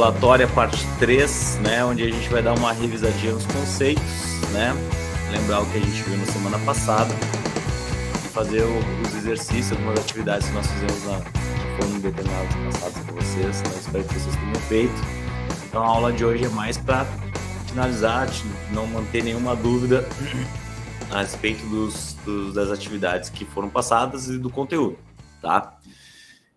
ondulatória, parte 3, né, onde a gente vai dar uma revisadinha nos conceitos, né, lembrar o que a gente viu na semana passada e fazer os exercícios, algumas atividades que nós fizemos foram determinados passados com vocês, né, espero que vocês tenham feito. Então a aula de hoje é mais para finalizar, não manter nenhuma dúvida a respeito das atividades que foram passadas e do conteúdo, tá?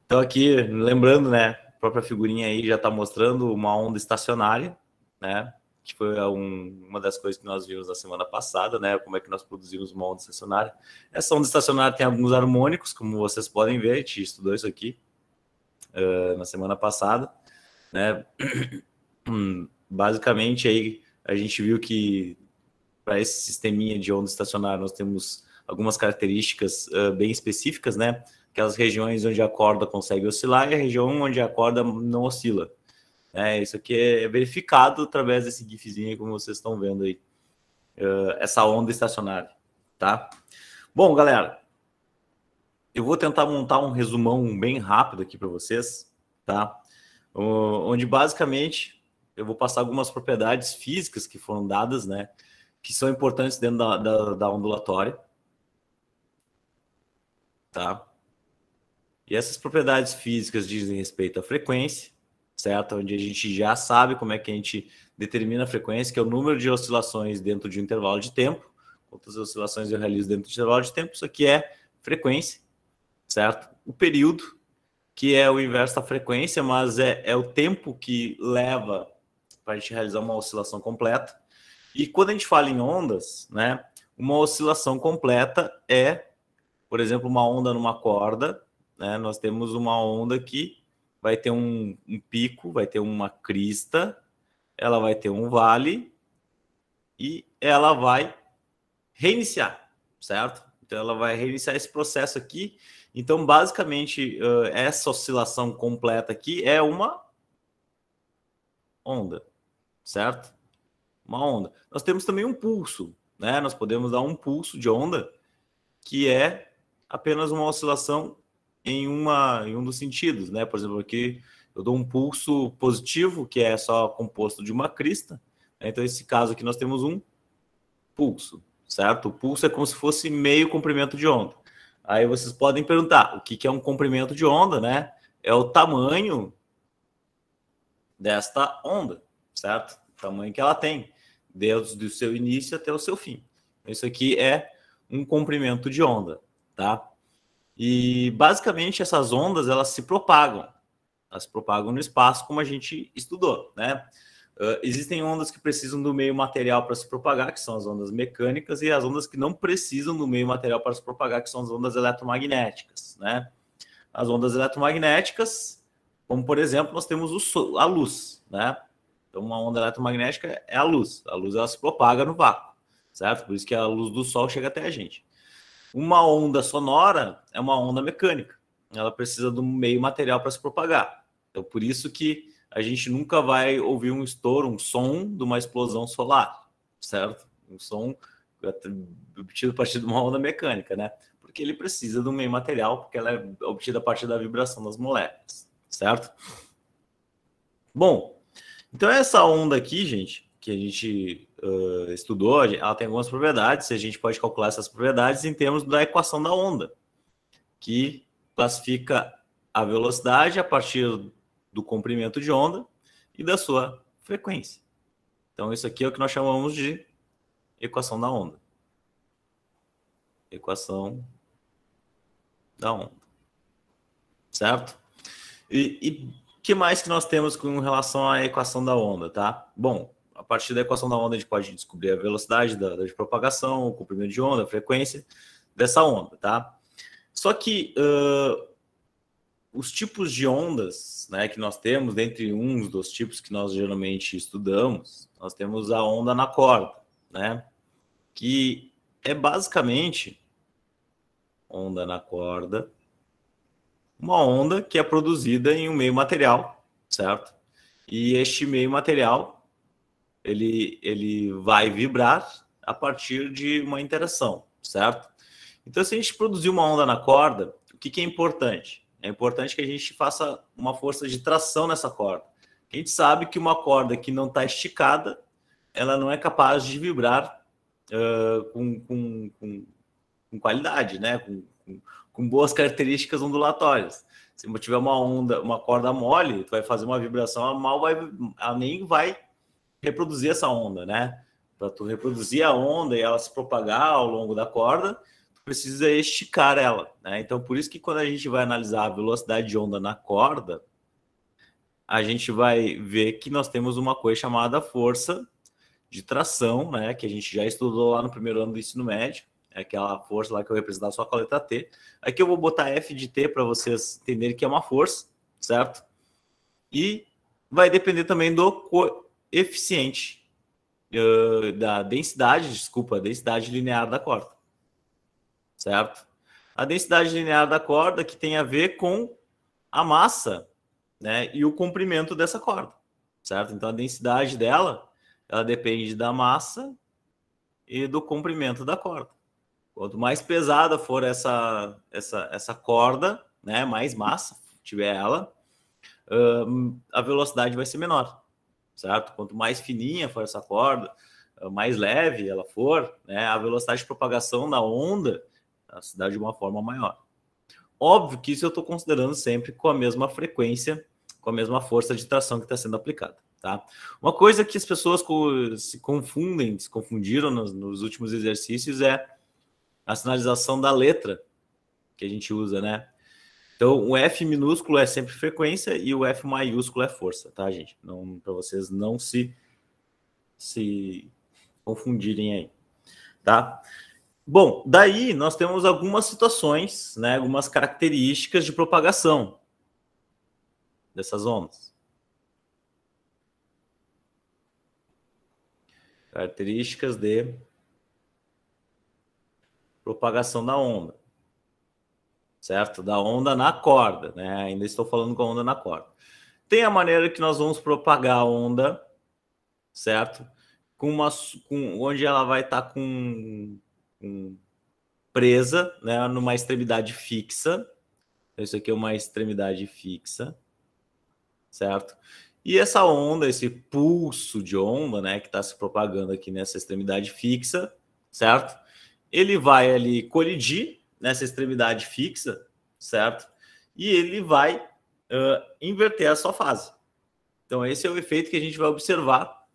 Então aqui, lembrando, né, a própria figurinha aí já está mostrando uma onda estacionária, né, que foi uma das coisas que nós vimos na semana passada, né, como é que nós produzimos uma onda estacionária. Essa onda estacionária tem alguns harmônicos, como vocês podem ver, a gente estudou isso aqui na semana passada, né. Basicamente aí a gente viu que para esse sisteminha de onda estacionária nós temos algumas características bem específicas, né? Aquelas regiões onde a corda consegue oscilar e a região onde a corda não oscila. Isso aqui é verificado através desse gifzinho aí, como vocês estão vendo aí. Essa onda estacionária, tá? Bom, galera, eu vou tentar montar um resumão bem rápido aqui para vocês, tá? Onde basicamente eu vou passar algumas propriedades físicas que foram dadas, né? Que são importantes dentro da ondulatória, tá? E essas propriedades físicas dizem respeito à frequência, certo? Onde a gente já sabe como é que a gente determina a frequência, que é o número de oscilações dentro de um intervalo de tempo. Quantas oscilações eu realizo dentro do intervalo de tempo? Isso aqui é frequência, certo? O período, que é o inverso da frequência, mas é o tempo que leva para a gente realizar uma oscilação completa. E quando a gente fala em ondas, né, uma oscilação completa é, por exemplo, uma onda numa corda, né, nós temos uma onda que vai ter um pico, vai ter uma crista, ela vai ter um vale e ela vai reiniciar, certo? Então ela vai reiniciar esse processo aqui. Então, basicamente, essa oscilação completa aqui é uma onda, certo? Uma onda. Nós temos também um pulso, né? Nós podemos dar um pulso de onda, que é apenas uma oscilação em um dos sentidos, né? Por exemplo, aqui eu dou um pulso positivo, que é só composto de uma crista. Né? Então, nesse caso aqui, nós temos um pulso, certo? O pulso é como se fosse meio comprimento de onda. Aí vocês podem perguntar, o que é um comprimento de onda, né? É o tamanho desta onda, certo? O tamanho que ela tem, desde o seu início até o seu fim. Isso aqui é um comprimento de onda, tá? E basicamente essas ondas, elas se propagam no espaço, como a gente estudou, né? Existem ondas que precisam do meio material para se propagar, que são as ondas mecânicas, e as ondas que não precisam do meio material para se propagar, que são as ondas eletromagnéticas, né? As ondas eletromagnéticas, como por exemplo, nós temos a luz, né? Então, uma onda eletromagnética é a luz. A luz, ela se propaga no vácuo, certo? Por isso que a luz do sol chega até a gente. Uma onda sonora é uma onda mecânica. Ela precisa do meio material para se propagar. Então, por isso que a gente nunca vai ouvir um estouro, um som de uma explosão solar, certo? Um som obtido a partir de uma onda mecânica, né? Porque ele precisa do meio material, porque ela é obtida a partir da vibração das moléculas, certo? Bom, então essa onda aqui, gente, que a gente estudou, ela tem algumas propriedades, a gente pode calcular essas propriedades em termos da equação da onda, que classifica a velocidade a partir do comprimento de onda e da sua frequência. Então isso aqui é o que nós chamamos de equação da onda. Equação da onda. Certo? E que mais que nós temos com relação à equação da onda, tá? Bom, a partir da equação da onda a gente pode descobrir a velocidade de propagação, o comprimento de onda, a frequência dessa onda, tá? Só que os tipos de ondas, né, que nós temos, dentre uns dos tipos que nós geralmente estudamos, nós temos a onda na corda, né? Que é basicamente onda na corda, uma onda que é produzida em um meio material, certo? E este meio material, ele vai vibrar a partir de uma interação, certo? Então, se a gente produzir uma onda na corda, o que é importante? É importante que a gente faça uma força de tração nessa corda, A gente sabe que uma corda que não está esticada, ela não é capaz de vibrar com qualidade, né? Com boas características ondulatórias. Se tiver uma corda mole, tu vai fazer uma vibração, ela nem vai reproduzir essa onda, né? Para tu reproduzir a onda e ela se propagar ao longo da corda, tu precisa esticar ela, né? Então, por isso que quando a gente vai analisar a velocidade de onda na corda, a gente vai ver que nós temos uma coisa chamada força de tração, né? Que a gente já estudou lá no primeiro ano do ensino médio. É aquela força lá que eu representar só com a letra T. Aqui eu vou botar F de T para vocês entenderem que é uma força, certo? E vai depender também do coeficiente da densidade, densidade linear da corda, certo? A densidade linear da corda que tem a ver com a massa, né, e o comprimento dessa corda, certo? Então a densidade dela, ela depende da massa e do comprimento da corda. Quanto mais pesada for essa corda, né, mais massa tiver ela, a velocidade vai ser menor, certo? Quanto mais fininha for essa corda, mais leve ela for, né, a velocidade de propagação da onda se dá de uma forma maior. Óbvio que isso eu estou considerando sempre com a mesma frequência, com a mesma força de tração que está sendo aplicada. Tá? Uma coisa que as pessoas se confundiram nos últimos exercícios é a sinalização da letra que a gente usa, né? Então, o F minúsculo é sempre frequência e o F maiúsculo é força, tá, gente? Para vocês não se confundirem aí, tá? Bom, daí nós temos algumas situações, né? Algumas características de propagação dessas ondas. Características de propagação da onda, certo? Da onda na corda, né? Ainda estou falando com a onda na corda. Tem a maneira que nós vamos propagar a onda, certo? Onde ela vai estar com presa, né? Numa extremidade fixa. Isso aqui é uma extremidade fixa, certo? E essa onda, esse pulso de onda, né? Que está se propagando aqui nessa extremidade fixa, certo? Ele vai ali colidir nessa extremidade fixa, certo? E ele vai inverter a sua fase. Então, esse é o efeito que a gente vai observar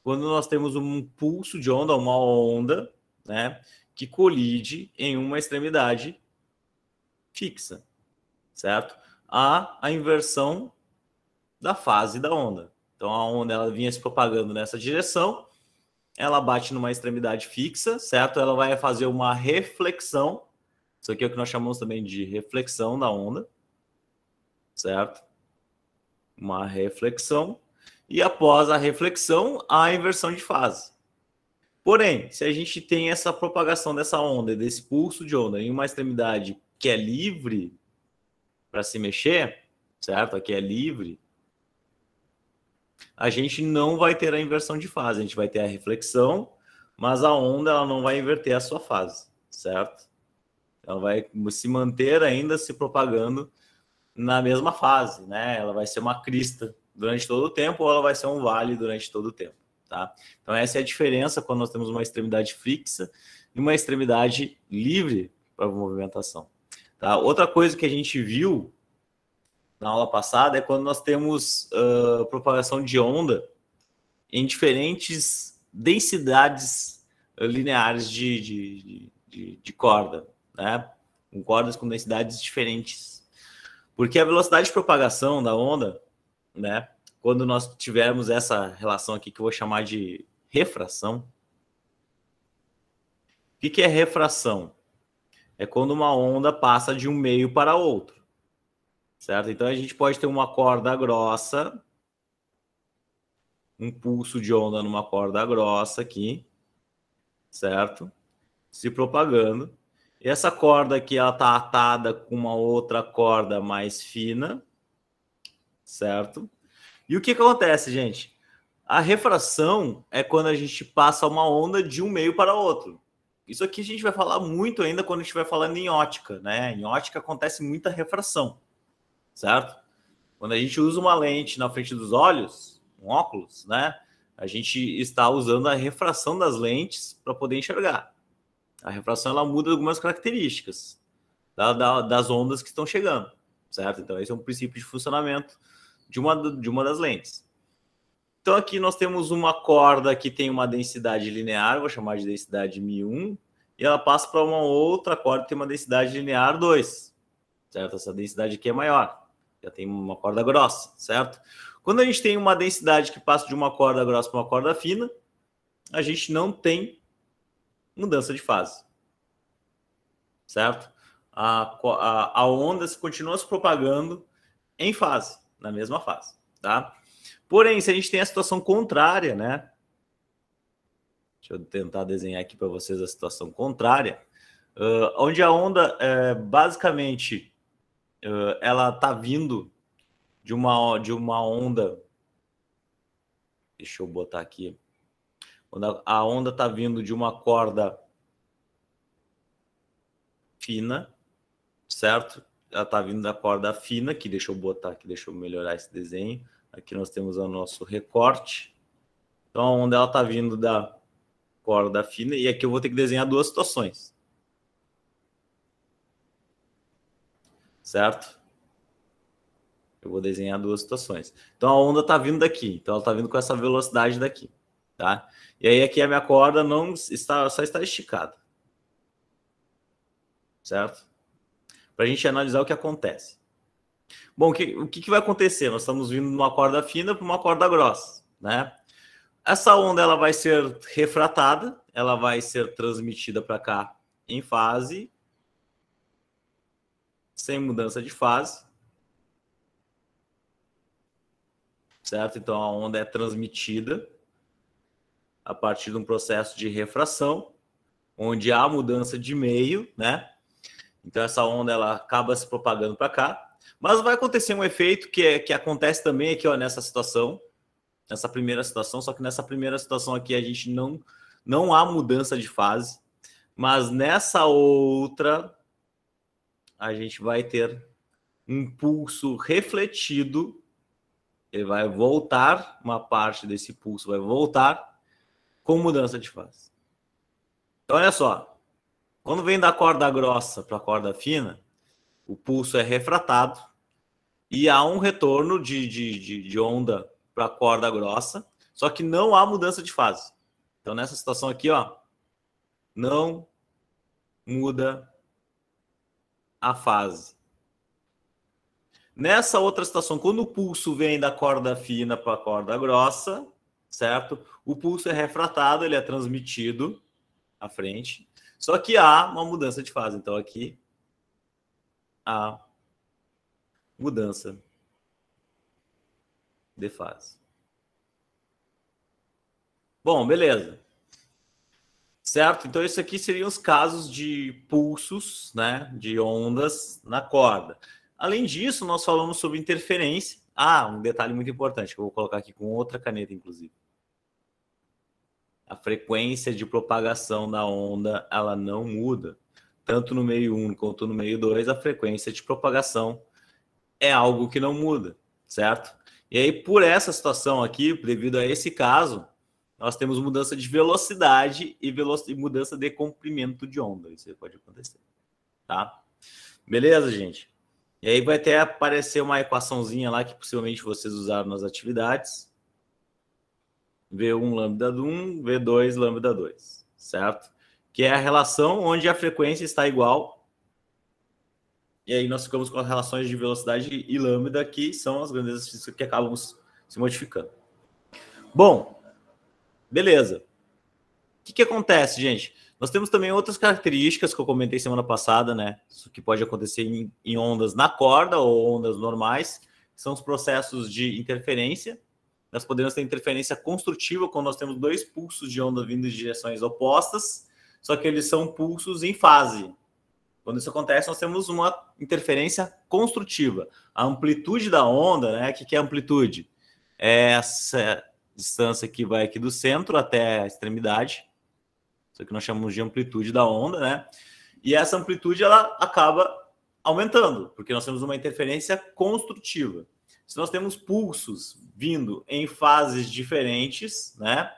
quando nós temos um pulso de onda, uma onda, né, que colide em uma extremidade fixa, certo? Há a inversão da fase da onda. Então, a onda ela vinha se propagando nessa direção, ela bate numa extremidade fixa, certo? Ela vai fazer uma reflexão. Isso aqui é o que nós chamamos também de reflexão da onda, certo? Uma reflexão. E após a reflexão, a inversão de fase. Porém, se a gente tem essa propagação dessa onda, desse pulso de onda, em uma extremidade que é livre para se mexer, certo? Aqui é livre, a gente não vai ter a inversão de fase, a gente vai ter a reflexão, mas a onda ela não vai inverter a sua fase, certo? Ela vai se manter ainda se propagando na mesma fase, né? Ela vai ser uma crista durante todo o tempo ou ela vai ser um vale durante todo o tempo, tá? Então essa é a diferença quando nós temos uma extremidade fixa e uma extremidade livre para movimentação, tá? Outra coisa que a gente viu na aula passada é quando nós temos propagação de onda em diferentes densidades lineares de corda, né? Com cordas com densidades diferentes. Porque a velocidade de propagação da onda, né? Quando nós tivermos essa relação aqui que eu vou chamar de refração. O que é refração? É quando uma onda passa de um meio para outro. Certo? Então a gente pode ter uma corda grossa, um pulso de onda numa corda grossa aqui, certo? Se propagando. E essa corda aqui ela está atada com uma outra corda mais fina, certo? E o que acontece, gente? A refração é quando a gente passa uma onda de um meio para outro. Isso aqui a gente vai falar muito ainda quando a gente vai falando em ótica, né? Em ótica acontece muita refração, certo? Quando a gente usa uma lente na frente dos olhos, um óculos, né? A gente está usando a refração das lentes para poder enxergar. A refração ela muda algumas características das ondas que estão chegando, certo? Então, esse é um princípio de funcionamento de uma das lentes. Então, aqui nós temos uma corda que tem uma densidade linear, vou chamar de densidade μ1, e ela passa para uma outra corda que tem uma densidade linear 2, certo? Essa densidade aqui é maior, já tem uma corda grossa, certo? Quando a gente tem uma densidade que passa de uma corda grossa para uma corda fina, a gente não tem mudança de fase, certo? A onda continua se propagando em fase, na mesma fase, tá? Porém, se a gente tem a situação contrária, né? Deixa eu tentar desenhar aqui para vocês a situação contrária, onde a onda, basicamente, ela está vindo de uma onda. Deixa eu botar aqui. Quando a onda está vindo de uma corda fina, certo? Ela está vindo da corda fina, que deixa eu botar aqui, deixa eu melhorar esse desenho. Aqui nós temos o nosso recorte. Então, a onda está vindo da corda fina, e aqui eu vou ter que desenhar duas situações. Certo? Eu vou desenhar duas situações. Então, a onda está vindo daqui. Então, ela está vindo com essa velocidade daqui. Tá? E aí, aqui a minha corda só está esticada. Certo? Para a gente analisar o que acontece. Bom, o que vai acontecer? Nós estamos vindo de uma corda fina para uma corda grossa, né? Essa onda ela vai ser refratada, ela vai ser transmitida para cá em fase, sem mudança de fase, certo? Então, a onda é transmitida a partir de um processo de refração, onde há mudança de meio, né? Então, essa onda ela acaba se propagando para cá. Mas vai acontecer um efeito que acontece também aqui, ó, nessa situação, nessa primeira situação, só que nessa primeira situação aqui a gente não há mudança de fase, mas nessa outra a gente vai ter um pulso refletido, ele vai voltar, uma parte desse pulso vai voltar com mudança de fase. Então, olha só, quando vem da corda grossa para a corda fina, o pulso é refratado e há um retorno de onda para a corda grossa, só que não há mudança de fase. Então, nessa situação aqui, ó, não muda a fase. Nessa outra situação, quando o pulso vem da corda fina para a corda grossa, certo? O pulso é refratado, ele é transmitido à frente, só que há uma mudança de fase. Então, aqui há mudança de fase. Bom, beleza. Certo? Então, isso aqui seriam os casos de pulsos, né, de ondas na corda. Além disso, nós falamos sobre interferência. Ah, um detalhe muito importante, que eu vou colocar aqui com outra caneta, inclusive. A frequência de propagação da onda, ela não muda. Tanto no meio 1 quanto no meio 2, a frequência de propagação é algo que não muda, certo? E aí, por essa situação aqui, devido a esse caso, nós temos mudança de velocidade e mudança de comprimento de onda. Isso aí pode acontecer, tá? Beleza, gente? E aí vai até aparecer uma equaçãozinha lá que possivelmente vocês usaram nas atividades. V1 lambda 1, V2 lambda 2, certo? Que é a relação onde a frequência está igual. E aí nós ficamos com as relações de velocidade e lambda, que são as grandezas físicas que acabam se modificando. Bom, beleza. O que acontece, gente? Nós temos também outras características que eu comentei semana passada, né? Isso que pode acontecer em ondas na corda ou ondas normais, que são os processos de interferência. Nós podemos ter interferência construtiva quando nós temos dois pulsos de onda vindo de direções opostas, só que eles são pulsos em fase. Quando isso acontece, nós temos uma interferência construtiva. A amplitude da onda, né? O que é a amplitude? É essa distância que vai aqui do centro até a extremidade. Isso que nós chamamos de amplitude da onda, né? E essa amplitude ela acaba aumentando, porque nós temos uma interferência construtiva. Se nós temos pulsos vindo em fases diferentes, né?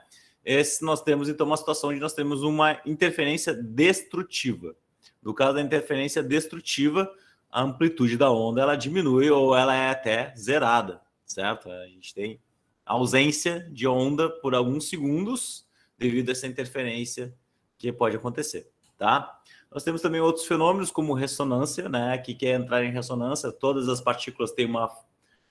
Nós temos, então, uma situação onde nós temos uma interferência destrutiva. No caso da interferência destrutiva, a amplitude da onda ela diminui ou ela é até zerada, certo? A gente tem ausência de onda por alguns segundos devido a essa interferência que pode acontecer, tá? Nós temos também outros fenômenos como ressonância, né? Que quer entrar em ressonância, todas as partículas têm uma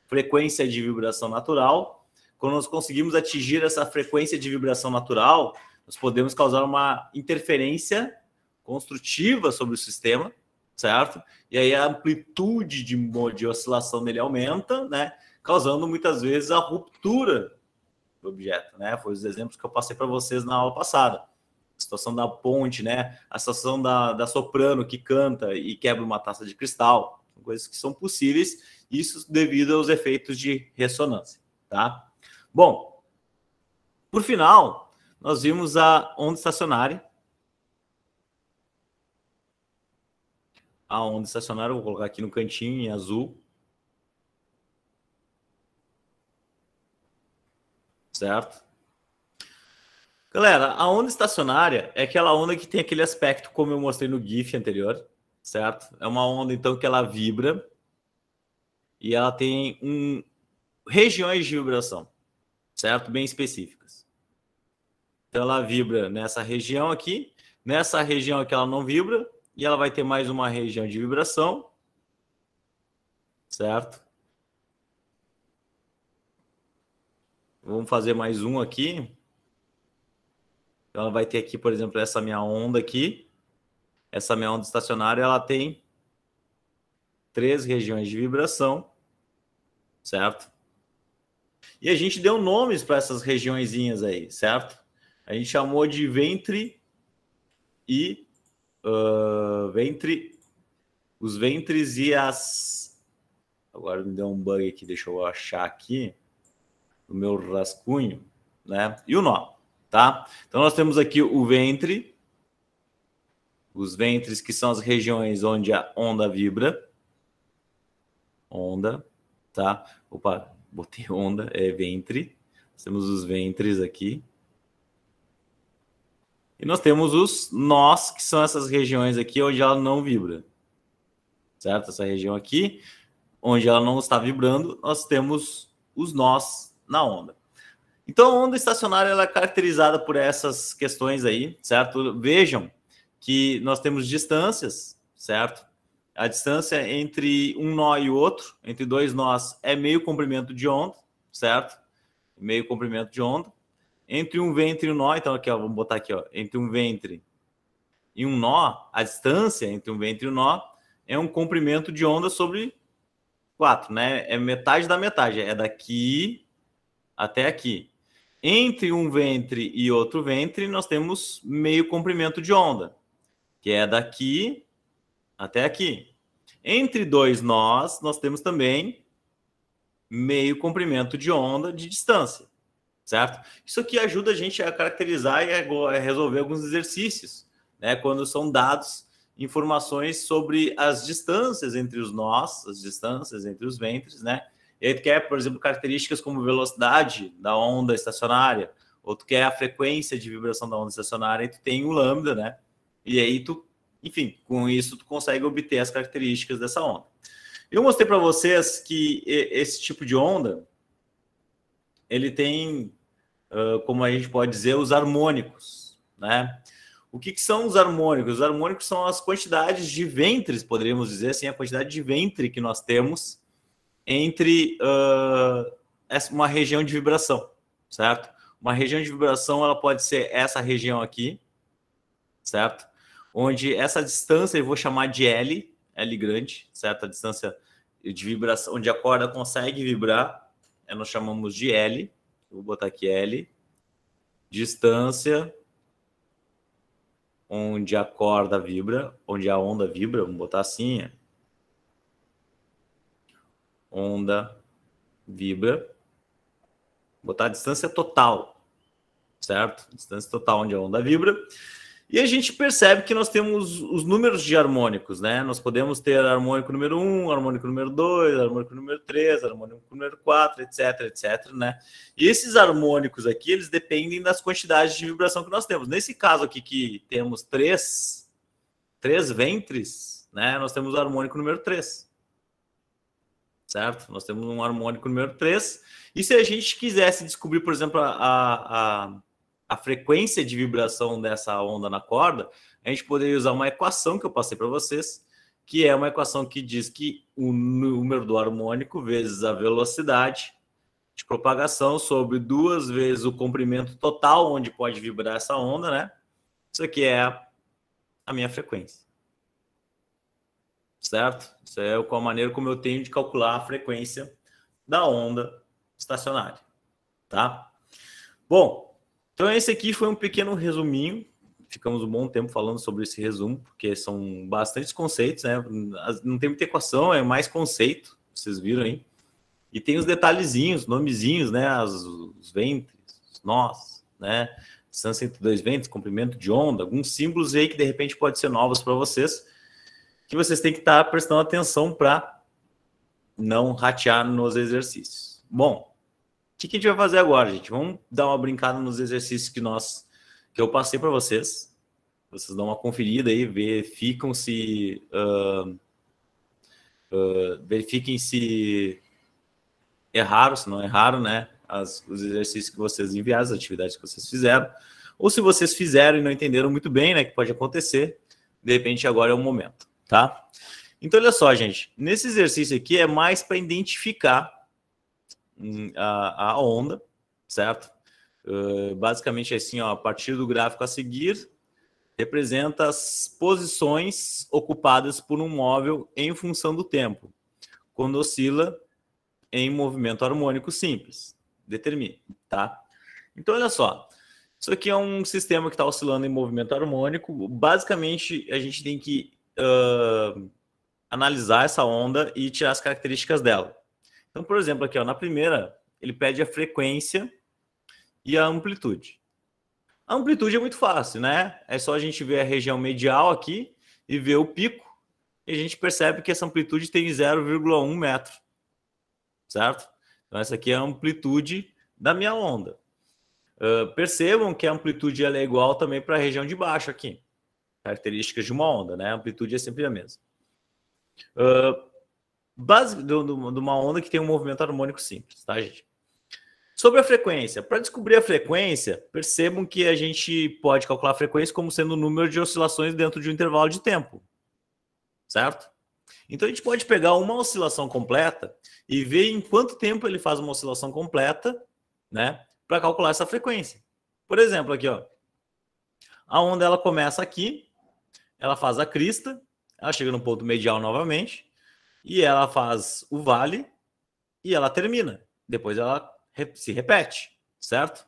frequência de vibração natural. Quando nós conseguimos atingir essa frequência de vibração natural, nós podemos causar uma interferência construtiva sobre o sistema, certo? E aí a amplitude de oscilação dele aumenta, né? Causando muitas vezes a ruptura do objeto, né? Foi os exemplos que eu passei para vocês na aula passada. A situação da ponte, né? A situação da soprano que canta e quebra uma taça de cristal. Coisas que são possíveis, isso devido aos efeitos de ressonância, tá? Bom, por final, nós vimos a onda estacionária. A onda estacionária, vou colocar aqui no cantinho em azul. Certo? Galera, a onda estacionária é aquela onda que tem aquele aspecto como eu mostrei no GIF anterior, certo? É uma onda, então, que ela vibra e ela tem regiões de vibração, certo? Bem específicas. Então, ela vibra nessa região aqui ela não vibra, e ela vai ter mais uma região de vibração, certo? Vamos fazer mais um aqui. Então, ela vai ter aqui, por exemplo, essa minha onda aqui. Essa minha onda estacionária, ela tem 3 regiões de vibração, certo? E a gente deu nomes para essas regiõezinhas aí, certo? A gente chamou de ventre e os ventres e as... Agora me deu um bug aqui, deixa eu achar aqui o meu rascunho, né? E o nó, tá? Então nós temos aqui o ventre, os ventres que são as regiões onde a onda vibra, onda, tá? Opa, botei onda, é ventre. Nós temos os ventres aqui. E nós temos os nós, que são essas regiões aqui onde ela não vibra. Certo? Essa região aqui, onde ela não está vibrando, nós temos os nós na onda. Então, a onda estacionária ela é caracterizada por essas questões aí, certo? Vejam que nós temos distâncias, certo? A distância entre um nó e o outro, entre 2 nós, é meio comprimento de onda, certo? Meio comprimento de onda. Entre um ventre e um nó, então aqui, ó, vamos botar aqui, ó, entre um ventre e um nó, a distância entre um ventre e um nó é um comprimento de onda sobre 4, né? É metade da metade, é daqui até aqui. Entre um ventre e outro ventre, nós temos meio comprimento de onda, que é daqui até aqui. Entre 2 nós, nós temos também meio comprimento de onda de distância, certo? Isso aqui ajuda a gente a caracterizar e a resolver alguns exercícios, né? Quando são dados informações sobre as distâncias entre os nós, as distâncias entre os ventres, né? E aí tu quer, por exemplo, características como velocidade da onda estacionária, ou tu quer a frequência de vibração da onda estacionária, e tu tem o lambda, né? E aí tu, enfim, com isso tu consegue obter as características dessa onda. Eu mostrei para vocês que esse tipo de onda, ele tem, como a gente pode dizer, os harmônicos, né? O que são os harmônicos? Os harmônicos são as quantidades de ventres, poderíamos dizer assim, a quantidade de ventre que nós temos entre uma região de vibração, certo? Uma região de vibração, ela pode ser essa região aqui, certo? Onde essa distância eu vou chamar de L grande, certo? A distância de vibração, onde a corda consegue vibrar, nós chamamos de L. Vou botar aqui L. Distância onde a corda vibra, onde a onda vibra, vamos botar assim. Onda vibra. Vou botar a distância total, certo? Distância total onde a onda vibra. E a gente percebe que nós temos os números de harmônicos, né? Nós podemos ter harmônico número 1, harmônico número 2, harmônico número 3, harmônico número 4, etc, né? E esses harmônicos aqui, eles dependem das quantidades de vibração que nós temos. Nesse caso aqui, que temos três ventres, né? Nós temos o harmônico número 3. Certo? Nós temos um harmônico número 3. E se a gente quisesse descobrir, por exemplo, a frequência de vibração dessa onda na corda, a gente poderia usar uma equação que eu passei para vocês, que é uma equação que diz que o número do harmônico vezes a velocidade de propagação sobre 2 vezes o comprimento total onde pode vibrar essa onda, né? Isso aqui é a minha frequência. Certo? Isso é a maneira como eu tenho de calcular a frequência da onda estacionária. Tá? Bom, então esse aqui foi um pequeno resuminho. Ficamos um bom tempo falando sobre esse resumo, porque são bastantes conceitos, né? Não tem muita equação, é mais conceito, vocês viram aí. E tem os detalhezinhos, nomezinhos, né? Os ventres, os nós, né? Distância entre 2 ventres, comprimento de onda, alguns símbolos aí que de repente pode ser novos para vocês, que vocês têm que estar prestando atenção para não ratear nos exercícios. Bom, o que a gente vai fazer agora, gente? Vamos dar uma brincada nos exercícios que eu passei para vocês. Vocês dão uma conferida aí, verifiquem se erraram, se não erraram, né? Os exercícios que vocês enviaram, as atividades que vocês fizeram. Ou se vocês fizeram e não entenderam muito bem, né? Que pode acontecer. De repente, agora é o momento, tá? Então, olha só, gente. Nesse exercício aqui é mais para identificar a onda, certo? Basicamente assim, ó, a partir do gráfico a seguir, representa as posições ocupadas por um móvel em função do tempo, quando oscila em movimento harmônico simples. Determine, tá? Então, olha só. Isso aqui é um sistema que está oscilando em movimento harmônico. Basicamente, a gente tem que analisar essa onda e tirar as características dela. Então, por exemplo, aqui ó, na primeira, ele pede a frequência e a amplitude. A amplitude é muito fácil, né? É só a gente ver a região medial aqui e ver o pico, e a gente percebe que essa amplitude tem 0,1 metro, certo? Então, essa aqui é a amplitude da minha onda. Percebam que a amplitude ela é igual também para a região de baixo aqui. Características de uma onda, né? A amplitude é sempre a mesma. Base de uma onda que tem um movimento harmônico simples, tá, gente? Sobre a frequência. Para descobrir a frequência, percebam que a gente pode calcular a frequência como sendo o número de oscilações dentro de um intervalo de tempo, certo? Então, a gente pode pegar uma oscilação completa e ver em quanto tempo ele faz uma oscilação completa, né? Para calcular essa frequência. Por exemplo, aqui, ó. A onda, ela começa aqui, ela faz a crista, ela chega no ponto medial novamente, e ela faz o vale e ela termina. Depois ela se repete, certo?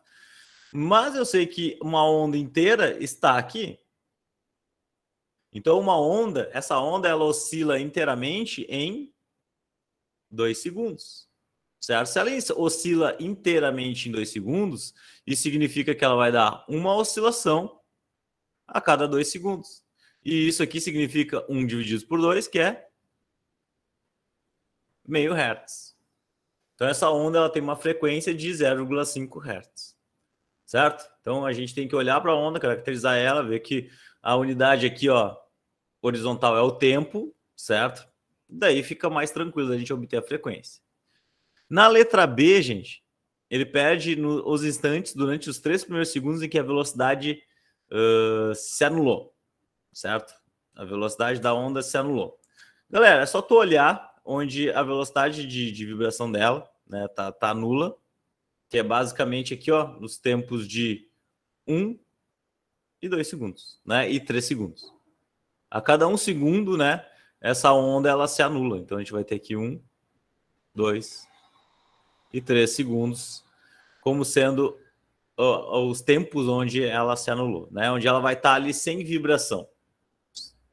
Mas eu sei que uma onda inteira está aqui. Então, essa onda, ela oscila inteiramente em 2 segundos, certo? Se ela oscila inteiramente em 2 segundos, isso significa que ela vai dar uma oscilação a cada 2 segundos. E isso aqui significa 1 dividido por 2, que é meio hertz. Então, essa onda ela tem uma frequência de 0,5 hertz, certo? Então, a gente tem que olhar para a onda, caracterizar ela, ver que a unidade aqui, ó, horizontal é o tempo, certo? Daí fica mais tranquilo a gente obter a frequência. Na letra B, gente, ele pede os instantes durante os 3 primeiros segundos em que a velocidade se anulou, certo? A velocidade da onda se anulou. Galera, é só tu olhar onde a velocidade de vibração dela, né, tá nula, que é basicamente aqui, ó, nos tempos de 1 e 2 segundos, né, e 3 segundos. A cada 1 segundo, né, essa onda ela se anula. Então a gente vai ter aqui 1, 2 e 3 segundos como sendo os tempos onde ela se anulou, né, onde ela vai estar ali sem vibração,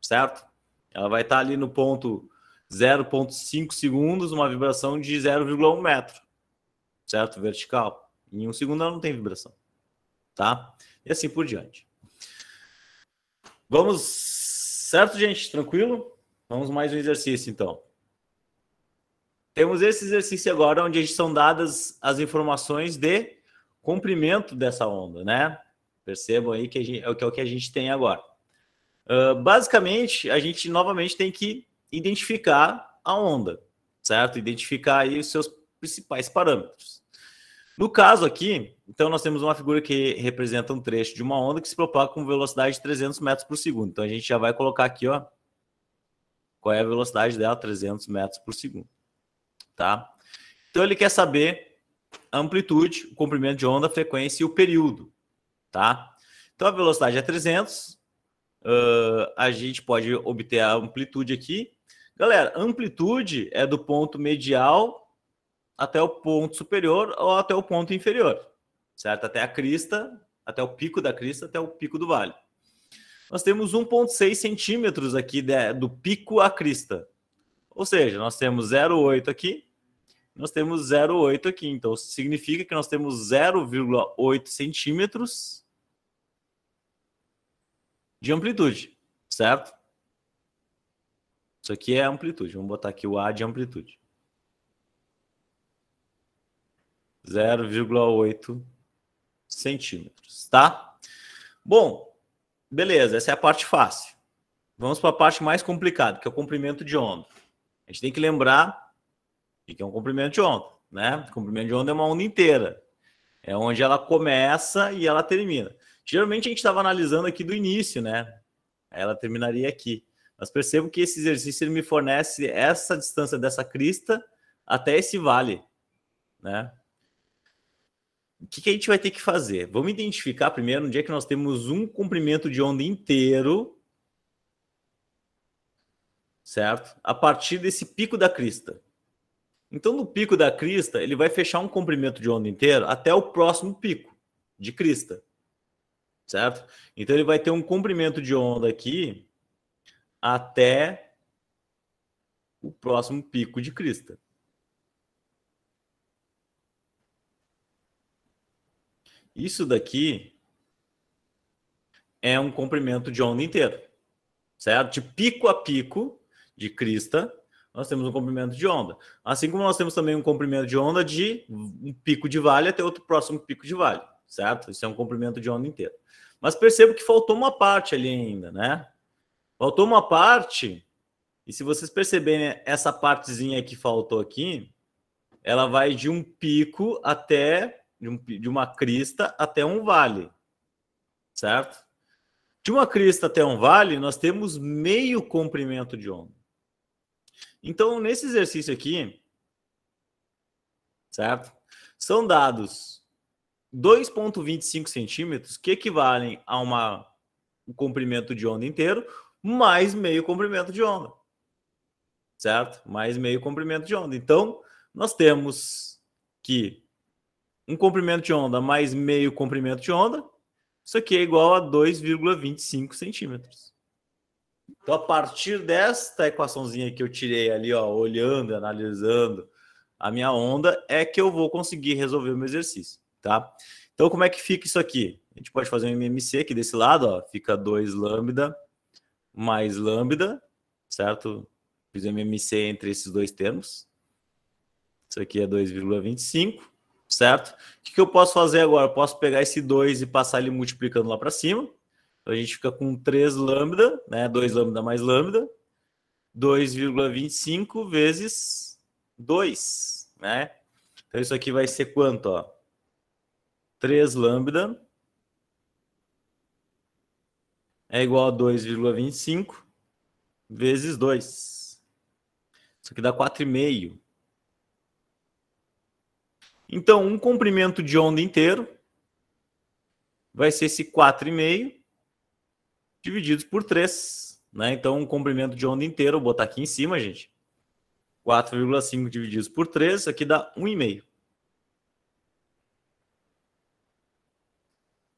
certo? Ela vai estar ali no ponto 0,5 segundos, uma vibração de 0,1 metro, certo? Vertical. Em 1 segundo ela não tem vibração, tá? E assim por diante. Vamos, certo, gente? Tranquilo? Vamos mais um exercício, então. Temos esse exercício agora, onde são dadas as informações de comprimento dessa onda, né? Percebam aí que é o que a gente tem agora. Basicamente, a gente novamente tem que identificar a onda, certo? Identificar aí os seus principais parâmetros. No caso aqui, então nós temos uma figura que representa um trecho de uma onda que se propaga com velocidade de 300 metros por segundo. Então a gente já vai colocar aqui, ó, qual é a velocidade dela, 300 metros por segundo, tá? Então ele quer saber a amplitude, o comprimento de onda, a frequência e o período, tá? Então a velocidade é 300, a gente pode obter a amplitude aqui. Galera, amplitude é do ponto medial até o ponto superior ou até o ponto inferior, certo? Até a crista, até o pico da crista, até o pico do vale. Nós temos 1,6 centímetros aqui do pico à crista. Ou seja, nós temos 0,8 aqui, nós temos 0,8 aqui. Então, significa que nós temos 0,8 centímetros de amplitude, certo? Isso aqui é amplitude. Vamos botar aqui o A de amplitude. 0,8 centímetros, tá? Bom, beleza, essa é a parte fácil. Vamos para a parte mais complicada, que é o comprimento de onda. A gente tem que lembrar que é um comprimento de onda, né? O comprimento de onda é uma onda inteira. É onde ela começa e ela termina. Geralmente a gente estava analisando aqui do início, né? Ela terminaria aqui. Mas percebo que esse exercício ele me fornece essa distância dessa crista até esse vale, né? O que a gente vai ter que fazer? Vamos identificar primeiro onde é que nós temos um comprimento de onda inteiro, certo? A partir desse pico da crista. Então, no pico da crista, ele vai fechar um comprimento de onda inteiro até o próximo pico de crista, certo? Então, ele vai ter um comprimento de onda aqui até o próximo pico de crista. Isso daqui é um comprimento de onda inteiro, certo? De pico a pico de crista, nós temos um comprimento de onda. Assim como nós temos também um comprimento de onda de um pico de vale até outro próximo pico de vale, certo? Isso é um comprimento de onda inteiro. Mas percebo que faltou uma parte ali ainda, né? Faltou uma parte, e se vocês perceberem essa partezinha que faltou aqui, ela vai de um pico até, de uma crista até um vale, certo? De uma crista até um vale, nós temos meio comprimento de onda. Então, nesse exercício aqui, certo? São dados 2,25 centímetros, que equivalem a um comprimento de onda inteiro, mais meio comprimento de onda, certo? Mais meio comprimento de onda. Então, nós temos que um comprimento de onda mais meio comprimento de onda, isso aqui é igual a 2,25 centímetros. Então, a partir desta equaçãozinha que eu tirei ali, ó, olhando, analisando a minha onda, é que eu vou conseguir resolver o meu exercício, tá? Então, como é que fica isso aqui? A gente pode fazer um MMC aqui desse lado, ó, fica 2 lambda mais lambda, certo? Fiz um MMC entre esses dois termos. Isso aqui é 2,25, certo? O que eu posso fazer agora? Eu posso pegar esse 2 e passar ele multiplicando lá para cima. Então, a gente fica com 3 lambda, né? 2 lambda mais lambda, 2,25 vezes 2, né? Então, isso aqui vai ser quanto, ó? 3 lambda é igual a 2,25 vezes 2. Isso aqui dá 4,5. Então, um comprimento de onda inteiro vai ser esse 4,5 divididos por 3, né? Então, um comprimento de onda inteiro, vou botar aqui em cima, gente. 4,5 divididos por 3, aqui dá 1,5.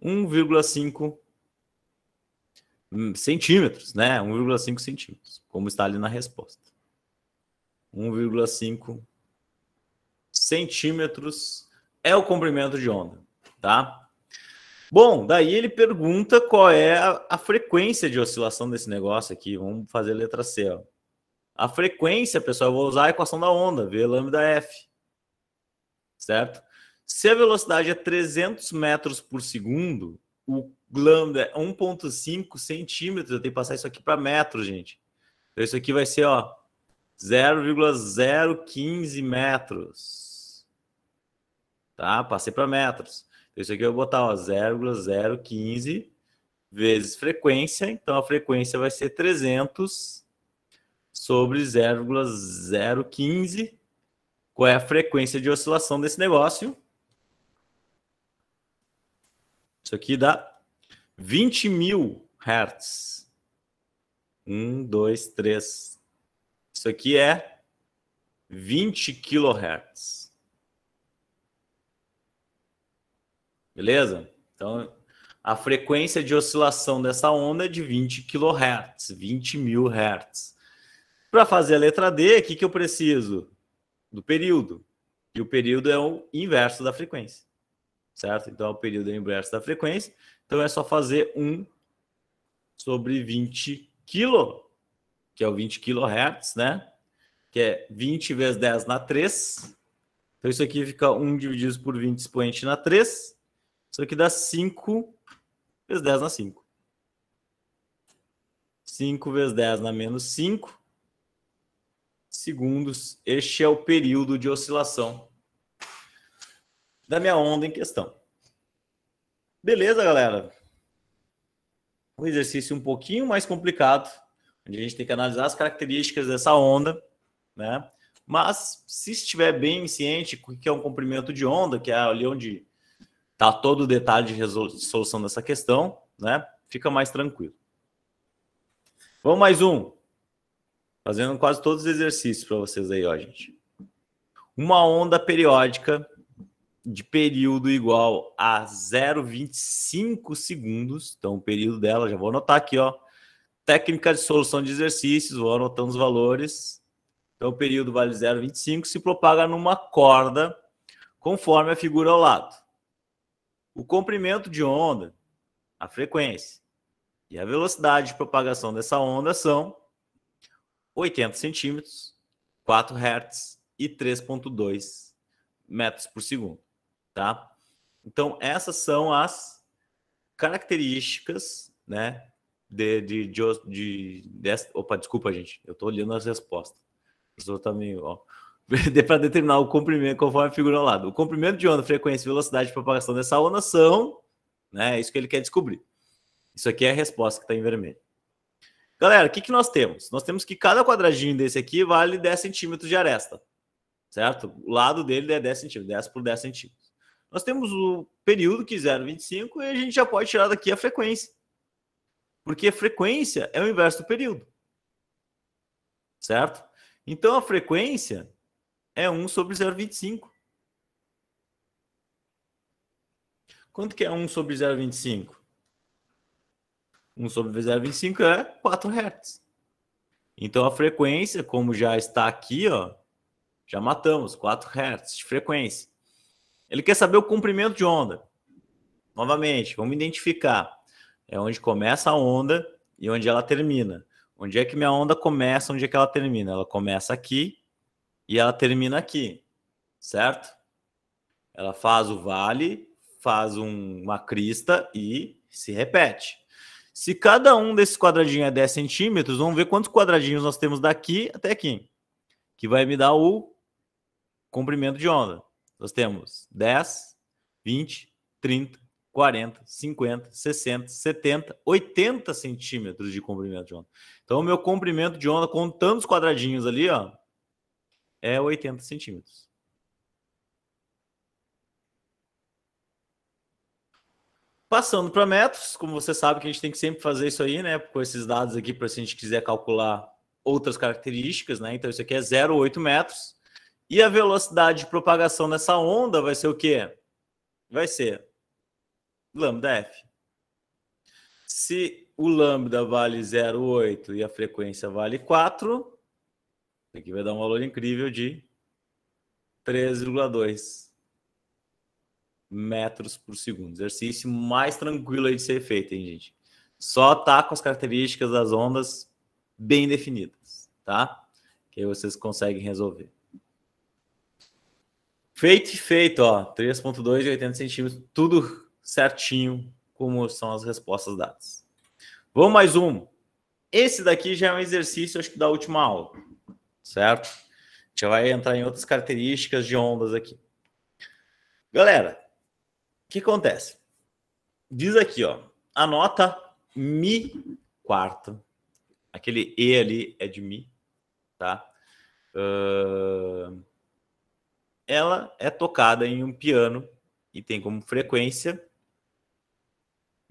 1,5 centímetros, né? 1,5 centímetros, como está ali na resposta. 1,5 centímetros é o comprimento de onda, tá? Bom, daí ele pergunta qual é a frequência de oscilação desse negócio aqui. Vamos fazer a letra C. Ó. A frequência, pessoal, eu vou usar a equação da onda, V lambda F. Certo? Se a velocidade é 300 metros por segundo, o lambda é 1,5 centímetros. Eu tenho que passar isso aqui para metros, gente. Então, isso aqui vai ser 0,015 metros. Tá? Passei para metros. Então, isso aqui eu vou botar 0,015 vezes frequência. Então, a frequência vai ser 300 sobre 0,015. Qual é a frequência de oscilação desse negócio? Isso aqui dá 20.000 Hz. 1, 2, 3. Isso aqui é 20 kHz. Beleza? Então, a frequência de oscilação dessa onda é de 20 kHz, 20.000 Hz. Para fazer a letra D, o que eu preciso? Do período. E o período é o inverso da frequência. Certo? Então, o período é o inverso da frequência. Então, é só fazer 1 sobre 20 kg, que é o 20 kHz, né? Que é 20 vezes 10 na 3. Então, isso aqui fica 1 dividido por 20 expoente na 3. Isso aqui dá 5 vezes 10 na 5. 5 vezes 10 na menos 5 segundos. Este é o período de oscilação da minha onda em questão. Beleza, galera? Um exercício um pouquinho mais complicado, onde a gente tem que analisar as características dessa onda, né? Mas, se estiver bem ciente que é um comprimento de onda, que é ali onde está todo o detalhe de resolução dessa questão, né? Fica mais tranquilo. Vamos mais um. Fazendo quase todos os exercícios para vocês aí, ó, gente. Uma onda periódica de período igual a 0,25 segundos. Então, o período dela, já vou anotar aqui, ó. Técnica de solução de exercícios, vou anotando os valores. Então, o período vale 0,25, se propaga numa corda, conforme a figura ao lado. O comprimento de onda, a frequência e a velocidade de propagação dessa onda são 80 centímetros, 4 Hz e 3,2 metros por segundo. Tá? Então, essas são as características, né? Opa, desculpa, gente. Eu estou olhando as respostas. O tá meio, ó. Para determinar o comprimento, conforme a figura ao lado. O comprimento de onda, frequência e velocidade de propagação dessa onda são, né? É isso que ele quer descobrir. Isso aqui é a resposta que está em vermelho. Galera, o que nós temos? Nós temos que cada quadradinho desse aqui vale 10 centímetros de aresta. Certo? O lado dele é 10 centímetros, 10 por 10 centímetros. Nós temos o período, que é 0,25, e a gente já pode tirar daqui a frequência. Porque a frequência é o inverso do período. Certo? Então, a frequência é 1 sobre 0,25. Quanto que é 1 sobre 0,25? 1 sobre 0,25 é 4 Hz. Então, a frequência, como já está aqui, ó, já matamos, 4 Hz de frequência. Ele quer saber o comprimento de onda. Novamente, vamos identificar. É onde começa a onda e onde ela termina. Onde é que minha onda começa, onde é que ela termina? Ela começa aqui e ela termina aqui, certo? Ela faz o vale, faz uma crista e se repete. Se cada um desses quadradinhos é 10 centímetros, vamos ver quantos quadradinhos nós temos daqui até aqui, que vai me dar o comprimento de onda. Nós temos 10, 20, 30, 40, 50, 60, 70, 80 centímetros de comprimento de onda. Então, o meu comprimento de onda, contando os quadradinhos ali, ó, é 80 centímetros. Passando para metros, como você sabe que a gente tem que sempre fazer isso aí, né? Com esses dados aqui, para se a gente quiser calcular outras características, né? Então, isso aqui é 0,8 metros. E a velocidade de propagação dessa onda vai ser o quê? Vai ser lambda F. Se o lambda vale 0,8 e a frequência vale 4, aqui vai dar um valor incrível de 3,2 metros por segundo. Exercício mais tranquilo aí de ser feito, hein, gente? Só tá com as características das ondas bem definidas, tá? Que aí vocês conseguem resolver. Feito, ó. 3,2 e 80 centímetros, tudo certinho, como são as respostas dadas. Vamos mais um. Esse daqui já é um exercício, acho que da última aula, certo? A gente já vai entrar em outras características de ondas aqui. Galera, o que acontece? Diz aqui, ó, a nota Mi quarta, aquele E ali é de Mi, tá? Ela é tocada em um piano e tem como frequência.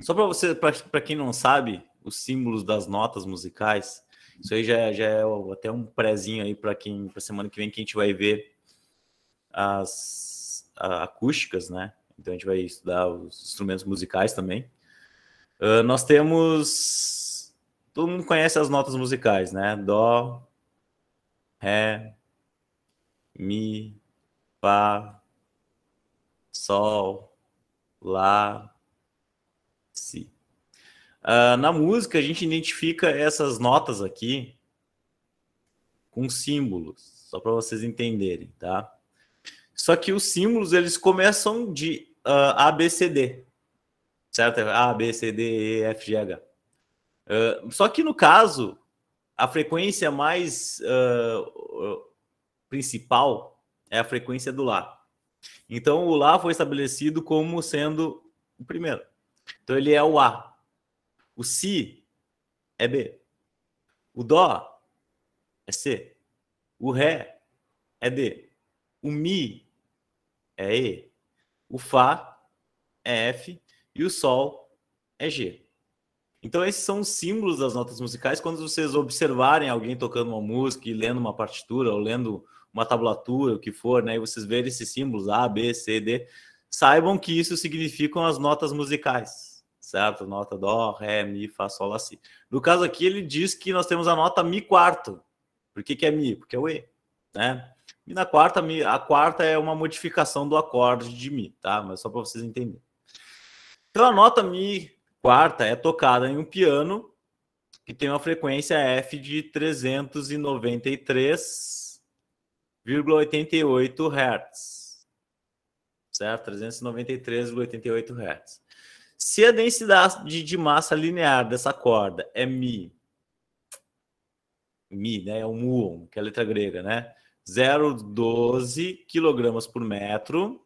Só para você, para quem não sabe, os símbolos das notas musicais, isso aí já é até um prézinho aí para semana que vem, que a gente vai ver as acústicas, né? Então a gente vai estudar os instrumentos musicais também. Nós temos... Todo mundo conhece as notas musicais, né? Dó, Ré, Mi, Fá, Sol, Lá, Si. Na música, a gente identifica essas notas aqui com símbolos, só para vocês entenderem, tá? Só que os símbolos, eles começam de A, B, C, D, certo? A, B, C, D, E, F, G, H. Só que no caso, a frequência mais principal é a frequência do Lá. Então, o Lá foi estabelecido como sendo o primeiro. Então, ele é o A. O Si é B. O Dó é C. O Ré é D. O Mi é E. O Fá é F. E o Sol é G. Então, esses são os símbolos das notas musicais. Quando vocês observarem alguém tocando uma música e lendo uma partitura ou lendo uma tablatura, o que for, né? E vocês verem esses símbolos A, B, C, D, saibam que isso significam as notas musicais, certo? Nota Dó, Ré, Mi, Fá, Sol, Lá, Si. No caso aqui, ele diz que nós temos a nota Mi quarto. Por que é Mi? Porque é o E, né? Mi na quarta, a quarta é uma modificação do acorde de Mi, tá? Mas só para vocês entenderem. Então, a nota Mi quarta é tocada em um piano que tem uma frequência F de 393,88 Hz. Certo? 393,88 Hz. Se a densidade de massa linear dessa corda é Mi, né? É o muon, que é a letra grega, né? 0,12 kg por metro.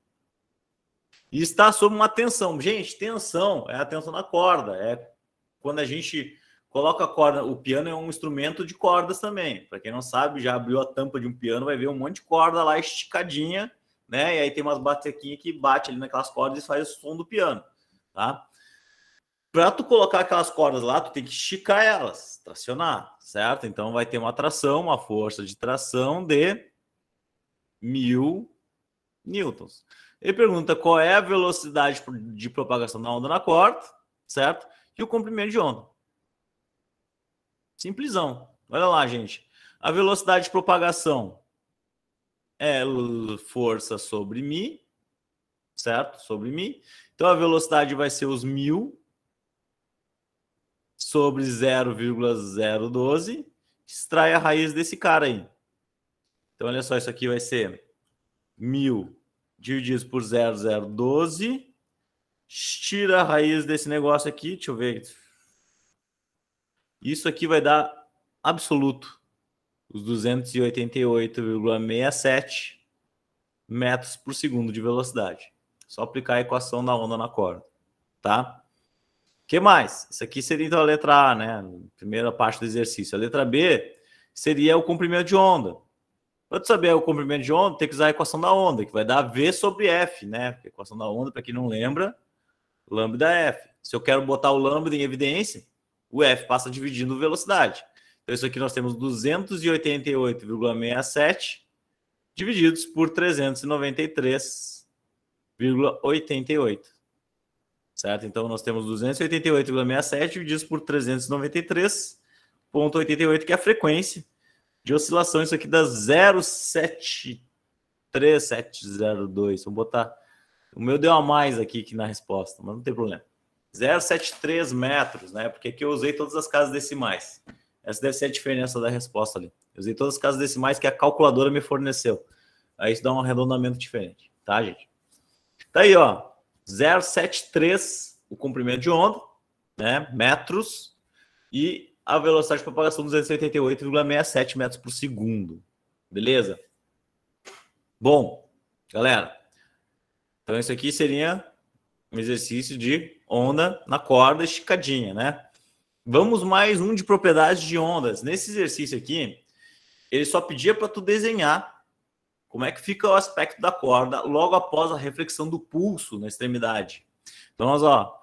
E está sob uma tensão. Gente, tensão é a tensão na corda. É quando a gente coloca a corda. O piano é um instrumento de cordas também. Para quem não sabe, já abriu a tampa de um piano, vai ver um monte de corda lá esticadinha, né? E aí tem umas batequinhas que bate ali naquelas cordas e faz o som do piano, tá? Para tu colocar aquelas cordas lá, tu tem que esticar elas, tracionar, certo? Então vai ter uma tração, uma força de tração de 1000 newtons. Ele pergunta qual é a velocidade de propagação da onda na corda, certo? E o comprimento de onda. Simplesão. Olha lá, gente. A velocidade de propagação é força sobre Mi, certo? Sobre Mi. Então, a velocidade vai ser os 1000 sobre 0,012. Extrai a raiz desse cara aí. Então, olha só, isso aqui vai ser 1000 divididos por 0,012. Tira a raiz desse negócio aqui. Deixa eu ver. Isso aqui vai dar absoluto. Os 288,67 metros por segundo de velocidade. Só aplicar a equação da onda na corda. Tá? O que mais? Isso aqui seria então a letra A, né? Primeira parte do exercício. A letra B seria o comprimento de onda. Para tu saber o comprimento de onda, tem que usar a equação da onda, que vai dar V sobre F, né? A equação da onda, para quem não lembra, lambda F. Se eu quero botar o lambda em evidência, o F passa dividindo velocidade. Então, isso aqui nós temos 288,67 divididos por 393,88. Certo? Então, nós temos 288,67 divididos por 393,88, que é a frequência de oscilação. Isso aqui dá 0,73702. Vamos botar O meu deu a mais aqui que na resposta, mas não tem problema. 0,73 metros, né? Porque aqui eu usei todas as casas decimais. Essa deve ser a diferença da resposta ali. Eu usei todas as casas decimais que a calculadora me forneceu. Aí isso dá um arredondamento diferente, tá, gente? Tá aí, ó. 0,73 o comprimento de onda, né? Metros. E a velocidade de propagação 288,67 metros por segundo. Beleza? Bom, galera. Então, isso aqui seria um exercício de onda na corda esticadinha, né? Vamos mais um de propriedades de ondas. Nesse exercício aqui, ele só pedia para tu desenhar como é que fica o aspecto da corda logo após a reflexão do pulso na extremidade. Então, ó,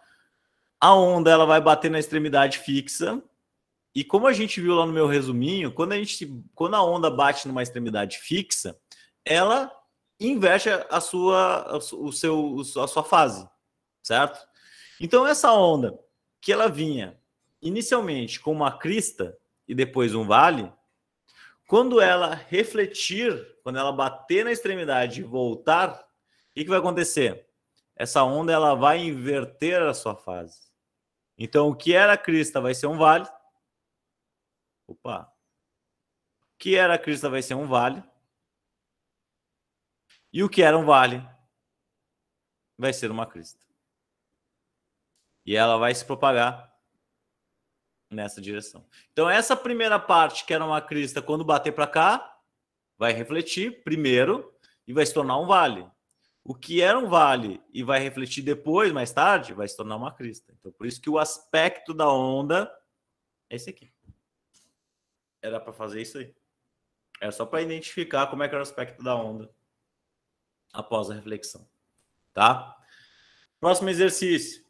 a onda ela vai bater na extremidade fixa e como a gente viu lá no meu resuminho, quando a onda bate numa extremidade fixa, ela inverte a sua fase, certo? Então, essa onda que ela vinha inicialmente com uma crista e depois um vale, quando ela refletir, quando ela bater na extremidade e voltar, o que vai acontecer? Essa onda ela vai inverter a sua fase. Então, o que era crista vai ser um vale. Opa! O que era crista vai ser um vale. E o que era um vale vai ser uma crista. E ela vai se propagar nessa direção. Então, essa primeira parte, que era uma crista, quando bater para cá, vai refletir primeiro e vai se tornar um vale. O que era um vale e vai refletir depois, mais tarde, vai se tornar uma crista. Então, por isso que o aspecto da onda é esse aqui. Era para fazer isso aí. Era só para identificar como é que era o aspecto da onda após a reflexão. Tá? Próximo exercício.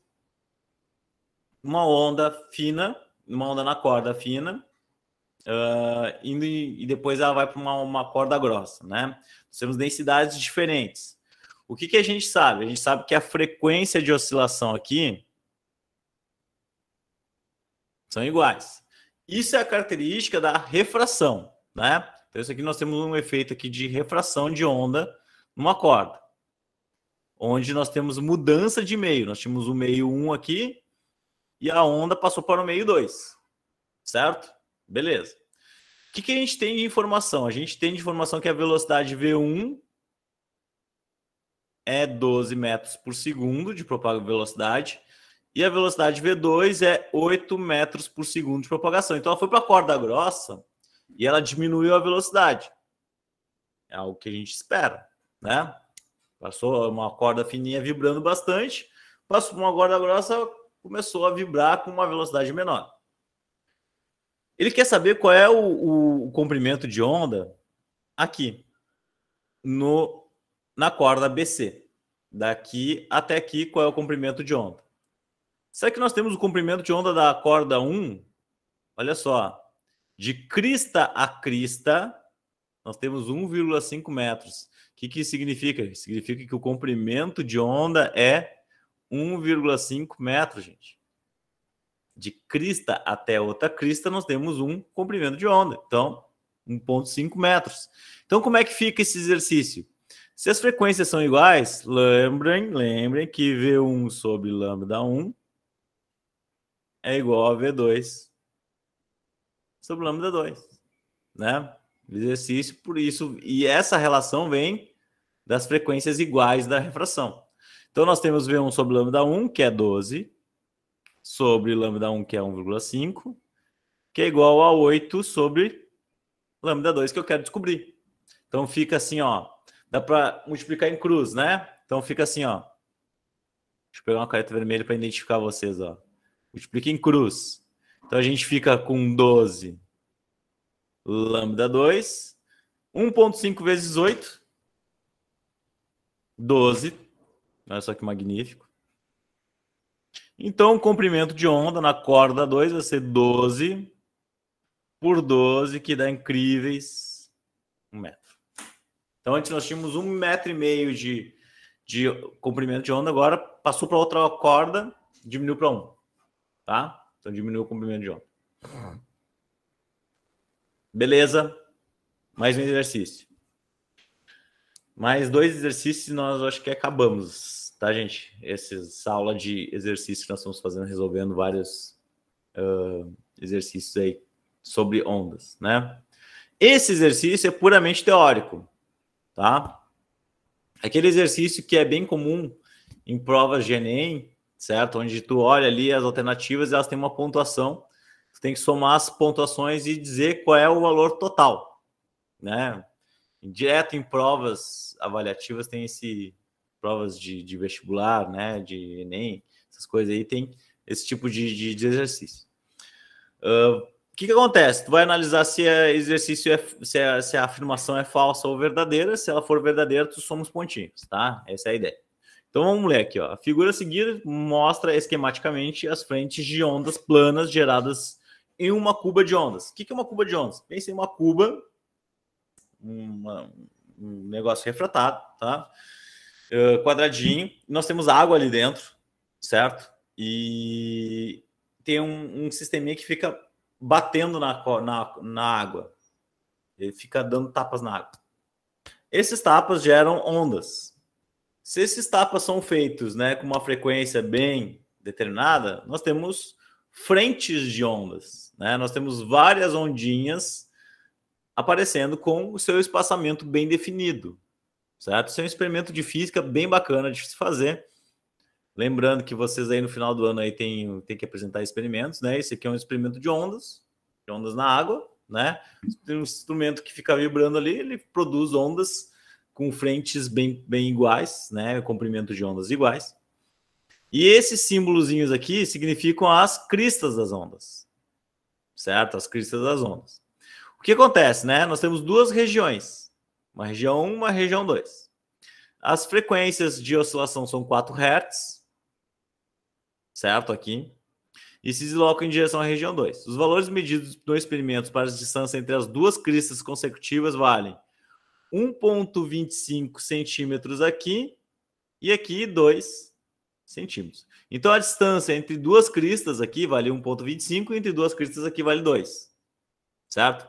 Uma onda fina, uma onda na corda fina, e depois ela vai para uma corda grossa, né? Nós temos densidades diferentes. O que a gente sabe? A gente sabe que a frequência de oscilação aqui são iguais. Isso é a característica da refração, né? Então, isso aqui nós temos um efeito aqui de refração de onda numa corda, onde nós temos mudança de meio. Nós tínhamos o meio 1 aqui e a onda passou para o meio 2, certo? Beleza. O que a gente tem de informação? A gente tem de informação que a velocidade V1 é 12 metros por segundo de velocidade e a velocidade V2 é 8 metros por segundo de propagação. Então, ela foi para a corda grossa e ela diminuiu a velocidade. É algo que a gente espera, né? Passou uma corda fininha vibrando bastante, passou uma corda grossa, começou a vibrar com uma velocidade menor. Ele quer saber qual é o comprimento de onda aqui, na corda BC. Daqui até aqui, qual é o comprimento de onda? Será que nós temos o comprimento de onda da corda 1? Olha só, de crista a crista, nós temos 1,5 metros. O que isso significa? Significa que o comprimento de onda é 1,5 metros, gente. De crista até outra crista, nós temos um comprimento de onda. Então, 1,5 metros. Então, como é que fica esse exercício? Se as frequências são iguais, lembrem que V1 sobre λ1 é igual a V2 sobre λ2, né? Exercício por isso. E essa relação vem das frequências iguais da refração. Então, nós temos V1 sobre λ1, que é 12, sobre λ1, que é 1,5, que é igual a 8 sobre λ2, que eu quero descobrir. Então, fica assim, ó. Dá para multiplicar em cruz, né? Então, fica assim, ó. Deixa eu pegar uma caneta vermelha para identificar vocês, ó. Multiplica em cruz. Então, a gente fica com 12 λ2, 1,5 vezes 8, 12. Olha só que magnífico. Então, o comprimento de onda na corda 2 vai ser 12 por 12, que dá incríveis 1 metro. Então, antes nós tínhamos 1,5 metro de comprimento de onda, agora passou para outra corda, diminuiu para 1. Tá? Então, diminuiu o comprimento de onda. Beleza? Mais um exercício. Mais 2 exercícios e nós acho que acabamos, tá? tá, gente? Essa aula de exercício que nós estamos fazendo, resolvendo vários exercícios aí sobre ondas, né? Esse exercício é puramente teórico, tá? Aquele exercício que é bem comum em provas de Enem, certo? Onde tu olha ali as alternativas e elas têm uma pontuação. Tu tem que somar as pontuações e dizer qual é o valor total, né? Direto em provas avaliativas tem provas de vestibular, né? De Enem, essas coisas aí, tem esse tipo de exercício. O que acontece? Tu vai analisar se a exercício se a afirmação é falsa ou verdadeira. Se ela for verdadeira, tu soma os pontinhos, tá? Essa é a ideia. Então vamos ler aqui, ó. A figura a seguir mostra esquematicamente as frentes de ondas planas geradas em uma cuba de ondas. O que é uma cuba de ondas? Pensa em uma cuba, um negócio refratado, tá? Quadradinho. Nós temos água ali dentro, certo? E tem um sisteminha que fica batendo na água. Ele fica dando tapas na água. Esses tapas geram ondas. Se esses tapas são feitos, né, com uma frequência bem determinada, nós temos frentes de ondas, né? Nós temos várias ondinhas aparecendo com o seu espaçamento bem definido, certo? Isso é um experimento de física bem bacana de se fazer. Lembrando que vocês aí no final do ano aí tem que apresentar experimentos, né? Esse aqui é um experimento de ondas na água, né? Tem um instrumento que fica vibrando ali, ele produz ondas com frentes bem iguais, né? Comprimento de ondas iguais. E esses símbolozinhos aqui significam as cristas das ondas, certo? As cristas das ondas. O que acontece, né? Nós temos duas regiões, uma região 1 e uma região 2. As frequências de oscilação são 4 Hz, certo? Aqui. E se deslocam em direção à região 2. Os valores medidos no experimento para as distâncias entre as duas cristas consecutivas valem 1,25 centímetros aqui e aqui 2 centímetros. Então, a distância entre duas cristas aqui vale 1,25 e entre duas cristas aqui vale 2. Certo?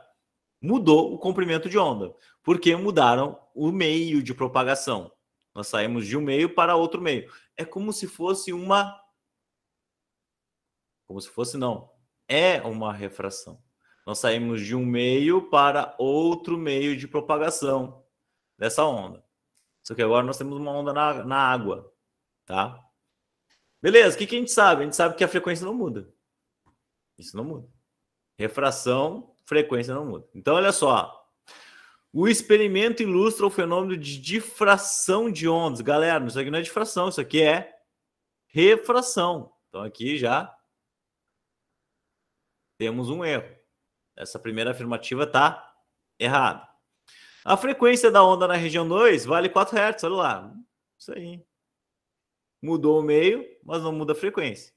Mudou o comprimento de onda, porque mudaram o meio de propagação. Nós saímos de um meio para outro meio. É como se fosse uma... Como se fosse, não. É uma refração. Nós saímos de um meio para outro meio de propagação dessa onda. Só que agora nós temos uma onda na água, tá? Beleza, o que a gente sabe? A gente sabe que a frequência não muda. Isso não muda. Refração, frequência não muda. Então, olha só. O experimento ilustra o fenômeno de difração de ondas. Galera, isso aqui não é difração, isso aqui é refração. Então, aqui já temos um erro. Essa primeira afirmativa está errada. A frequência da onda na região 2 vale 4 Hz, olha lá. Isso aí. Mudou o meio, mas não muda a frequência.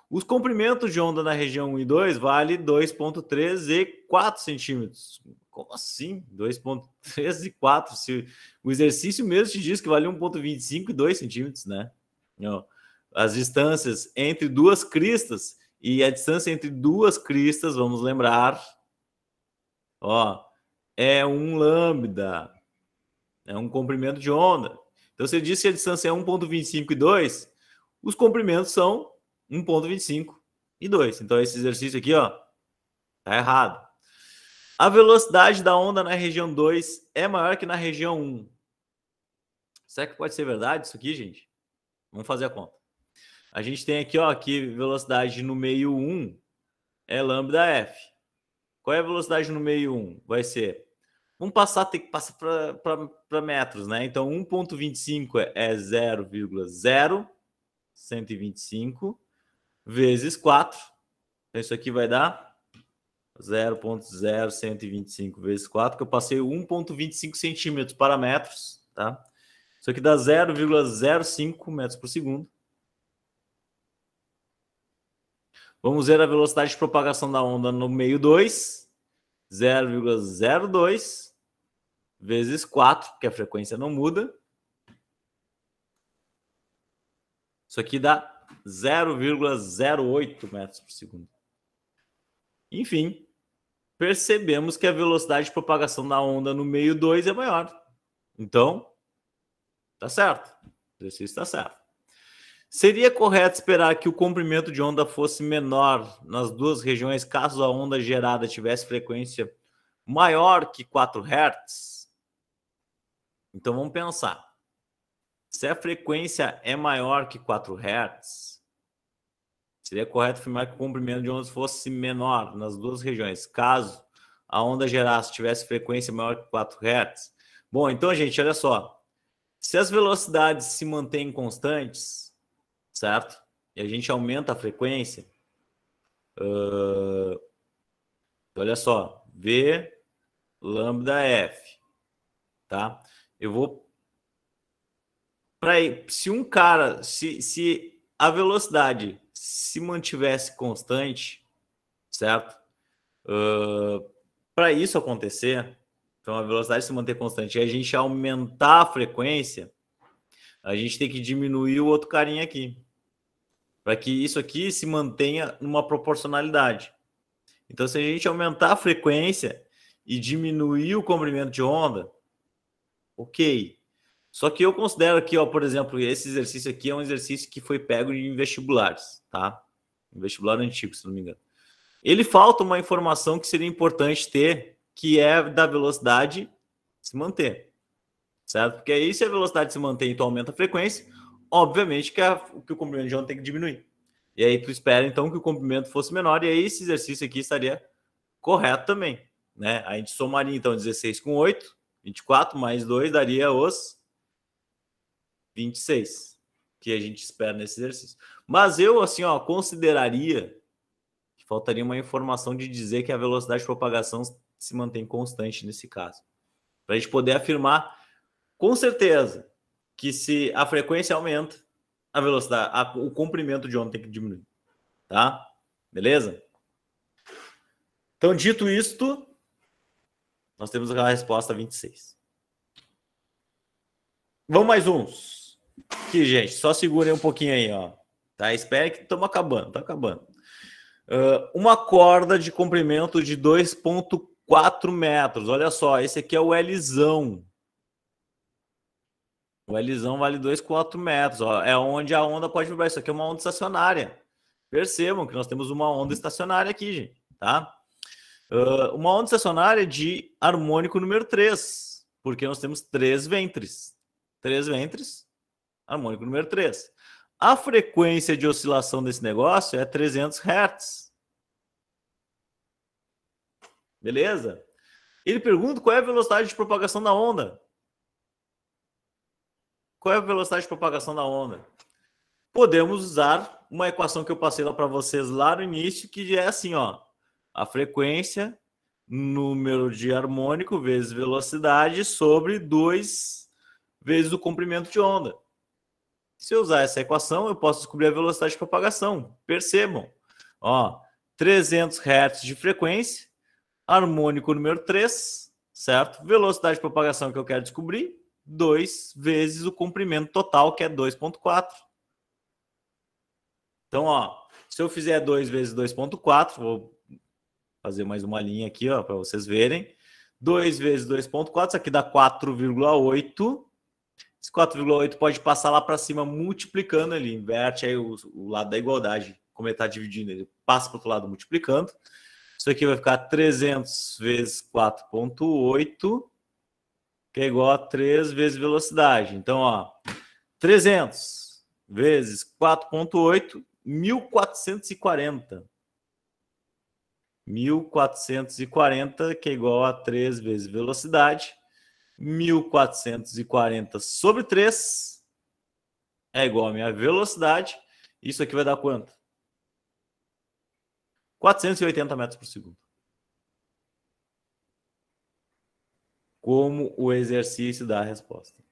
Os comprimentos de onda na região 1 e 2 vale 2,3 e 4 centímetros. Como assim? 2,3 e 4? Se o exercício mesmo te diz que vale 1,25 e 2 centímetros, né? Não. As distâncias entre duas cristas, e a distância entre duas cristas, vamos lembrar, ó, é um lambda, é um comprimento de onda. Então, se eu disse que a distância é 1,25 e 2, os comprimentos são 1,25 e 2. Então, esse exercício aqui, ó, tá errado. A velocidade da onda na região 2 é maior que na região 1. Será que pode ser verdade isso aqui, gente? Vamos fazer a conta. A gente tem aqui, ó, que velocidade no meio 1 é lambda f. Qual é a velocidade no meio 1? Vai ser... Vamos passar, tem que passar para metros, né? Então, 1,25 é 0,0125 vezes 4. Então, isso aqui vai dar 0,0125 vezes 4, que eu passei 1,25 centímetros para metros, tá? Isso aqui dá 0,05 metros por segundo. Vamos ver a velocidade de propagação da onda no meio 2, 0,02 vezes 4, porque a frequência não muda. Isso aqui dá 0,08 metros por segundo. Enfim, percebemos que a velocidade de propagação da onda no meio 2 é maior. Então, tá certo. O exercício está certo. Seria correto esperar que o comprimento de onda fosse menor nas duas regiões caso a onda gerada tivesse frequência maior que 4 Hz? Então vamos pensar. Se a frequência é maior que 4 Hz, seria correto afirmar que o comprimento de ondas fosse menor nas duas regiões, caso a onda gerada tivesse frequência maior que 4 Hz. Bom, então, gente, olha só. Se as velocidades se mantêm constantes, certo? E a gente aumenta a frequência, olha só, V lambda F, tá? Eu vou se um cara, se a velocidade se mantivesse constante, certo? Para isso acontecer, então a velocidade se manter constante e a gente aumentar a frequência, a gente tem que diminuir o outro carinha aqui, para que isso aqui se mantenha numa proporcionalidade. Então, se a gente aumentar a frequência e diminuir o comprimento de onda, ok. Só que eu considero aqui, ó, por exemplo, esse exercício aqui é um exercício que foi pego em vestibulares, tá? Em vestibular antigo, se não me engano. Ele falta uma informação que seria importante ter, que é da velocidade se manter, certo? Porque aí, se a velocidade se mantém e tu aumenta a frequência, obviamente que o comprimento de onda tem que diminuir. E aí tu espera, então, que o comprimento fosse menor, e aí esse exercício aqui estaria correto também, né? A gente somaria, então, 16 com 8, 24, mais 2 daria os 26, que a gente espera nesse exercício. Mas eu, assim, ó, consideraria que faltaria uma informação de dizer que a velocidade de propagação se mantém constante nesse caso. Para a gente poder afirmar com certeza que se a frequência aumenta, a velocidade, o comprimento de onda tem que diminuir, tá? Beleza? Então, dito isto, nós temos a resposta 26. Vamos mais uns. Aqui, gente, só segurem um pouquinho aí, ó. Tá? Espere que estamos acabando, tá acabando. Uma corda de comprimento de 2,4 metros. Olha só, esse aqui é o Lzão. O Lzão vale 2,4 metros. Ó, é onde a onda pode vibrar. Isso aqui é uma onda estacionária. Percebam que nós temos uma onda estacionária aqui, gente. Tá? Uma onda estacionária de harmônico número 3. Porque nós temos 3 ventres. 3 ventres, harmônico número 3. A frequência de oscilação desse negócio é 300 Hz. Beleza? Ele pergunta qual é a velocidade de propagação da onda. Qual é a velocidade de propagação da onda? Podemos usar uma equação que eu passei lá para vocês lá no início, que é assim, ó. A frequência, número de harmônico vezes velocidade sobre 2 vezes o comprimento de onda. Se eu usar essa equação, eu posso descobrir a velocidade de propagação. Percebam. Ó, 300 Hz de frequência, harmônico número 3, certo? Velocidade de propagação que eu quero descobrir, 2 vezes o comprimento total, que é 2,4. Então, ó, se eu fizer 2 vezes 2,4, vou fazer mais uma linha aqui, ó, para vocês verem. 2 vezes 2,4, isso aqui dá 4,8. Esse 4,8 pode passar lá para cima multiplicando, ele inverte aí o lado da igualdade, como ele está dividindo, ele passa para o outro lado multiplicando. Isso aqui vai ficar 300 vezes 4,8, que é igual a 3 vezes velocidade. Então, ó, 300 vezes 4,8, 1.440. 1.440, que é igual a 3 vezes velocidade. 1.440 sobre 3 é igual a minha velocidade. Isso aqui vai dar quanto? 480 metros por segundo. Como o exercício dá a resposta.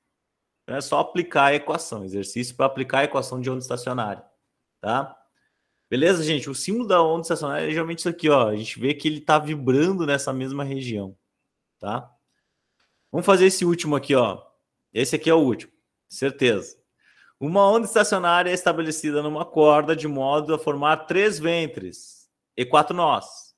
Então é só aplicar a equação. Exercício para aplicar a equação de onda estacionária. Tá? Beleza, gente? O símbolo da onda estacionária é geralmente isso aqui, ó. A gente vê que ele está vibrando nessa mesma região. Tá? Vamos fazer esse último aqui, ó. Esse aqui é o último, certeza. Uma onda estacionária é estabelecida numa corda de modo a formar 3 ventres e 4 nós.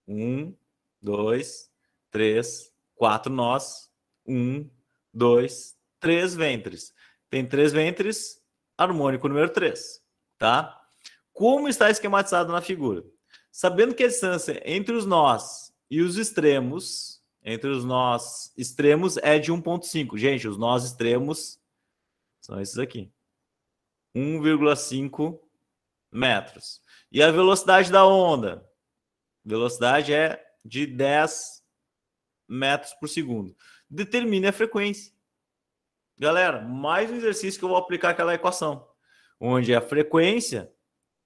1, 2, 3, 4 nós. 1, 2, 3 ventres. tem 3 ventres, harmônico número 3, tá? Como está esquematizado na figura? Sabendo que a distância entre os nós e os extremos, é de 1,5. Gente, os nós extremos são esses aqui. 1,5 metros. E a velocidade da onda? Velocidade é de 10 metros por segundo. Determine a frequência. Galera, mais um exercício que eu vou aplicar aquela equação, onde a frequência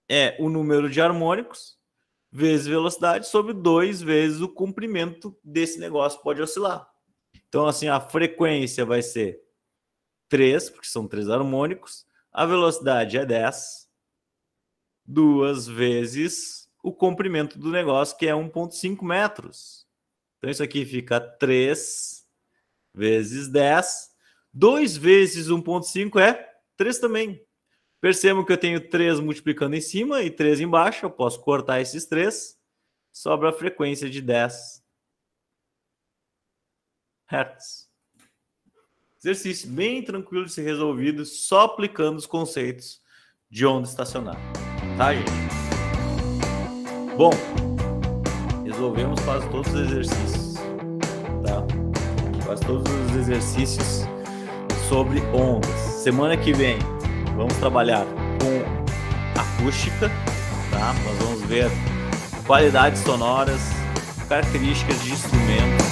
é o número de harmônicos vezes velocidade sobre 2 vezes o comprimento desse negócio, pode oscilar. Então, assim, a frequência vai ser 3, porque são 3 harmônicos. A velocidade é 10, 2 vezes o comprimento do negócio, que é 1,5 metros. Então, isso aqui fica 3 vezes 10. 2 vezes 1,5 é 3 também. Percebam que eu tenho 3 multiplicando em cima e 3 embaixo. Eu posso cortar esses 3. Sobra a frequência de 10 Hz. Exercício bem tranquilo de ser resolvido, só aplicando os conceitos de onda estacionária. Tá, gente? Bom, resolvemos quase todos os exercícios. Tá? Quase todos os exercícios sobre ondas. Semana que vem vamos trabalhar com acústica, tá? Nós vamos ver qualidades sonoras, características de instrumentos,